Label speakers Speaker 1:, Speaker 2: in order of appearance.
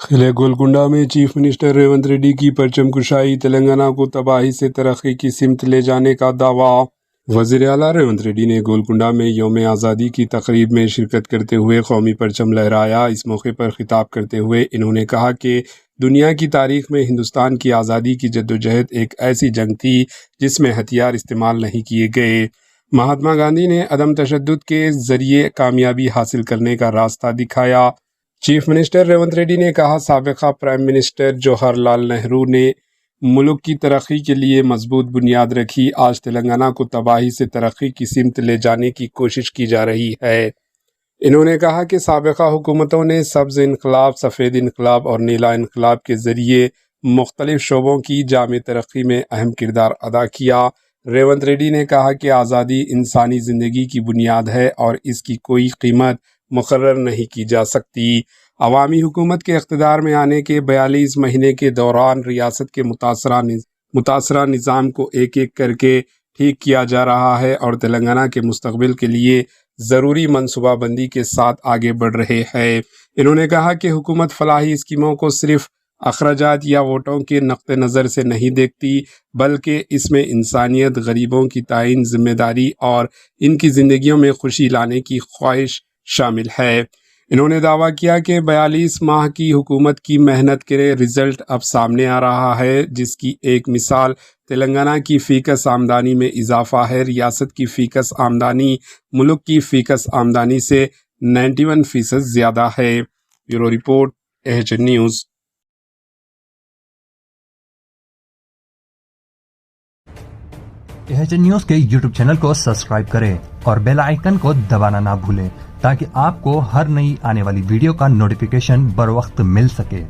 Speaker 1: قلعہ گولکنڈہ میں chief minister Revanth Reddy کی پرچم کشائی، تلنگانہ کو تباہی سے ترقی کی سمت لے جانے کا دعویٰ۔ وزیر اعلیٰ ریونت ریڈی نے گولکنڈہ میں یوم آزادی کی تقریب میں شرکت کرتے ہوئے قومی پرچم لہرایا۔ اس موقع پر خطاب کرتے ہوئے انہوں نے کہا کہ دنیا کی تاریخ میں ہندوستان کی آزادی کی جدوجہد ایک ایسی جنگ تھی جس میں ہتھیار استعمال نہیں کیے گئے۔ مہاتما گاندھی نے عدم تشدد کے ذریعے کامیابی حاصل کرنے کا راستہ دکھایا۔ چیف منسٹر ریونت ریڈی نے کہا، سابق پرائم منسٹر جواہر لال نہرو نے ملک کی ترقی کے لیے مضبوط بنیاد رکھی۔ آج تلنگانہ کو تباہی سے ترقی کی سمت لے جانے کی کوشش کی جا رہی ہے۔ انہوں نے کہا کہ سابقہ حکومتوں نے سبز انقلاب، سفید انقلاب اور نیلا انقلاب کے ذریعے مختلف شعبوں کی جامع ترقی میں اہم کردار ادا کیا۔ ریونت ریڈی نے کہا کہ آزادی انسانی زندگی کی بنیاد ہے اور اس کی کوئی قیمت مقرر نہیں کی جا سکتی۔ عوامی حکومت کے اقتدار میں آنے کے 42 مہینے کے دوران ریاست کے متاثرہ نظام کو ایک ایک کر کے ٹھیک کیا جا رہا ہے اور تلنگانہ کے مستقبل کے لیے ضروری منصوبہ بندی کے ساتھ آگے بڑھ رہے ہیں۔ انہوں نے کہا کہ حکومت فلاحی اسکیموں کو صرف اخراجات یا ووٹوں کے نقطہ نظر سے نہیں دیکھتی، بلکہ اس میں انسانیت، غریبوں کی تعین ذمہ داری اور ان کی زندگیوں میں خوشی لانے کی خواہش شامل ہے۔ انہوں نے دعویٰ کیا کہ 42 ماہ کی حکومت کی محنت کے رزلٹ اب سامنے آ رہا ہے، جس کی ایک مثال تلنگانہ کی فی کس آمدنی میں اضافہ ہے۔ ریاست کی فی کس آمدنی ملک کی فی کس آمدنی سے 91% زیادہ ہے۔ Bureau report, AHN news.
Speaker 2: AHN news کے YouTube چینل کو سبسکرائب کریں اور بیل آئیکن کو دبانا نہ بھولیں تاکہ آپ کو ہر نئی آنے والی ویڈیو کا نوٹیفیکیشن بر وقت مل سکے۔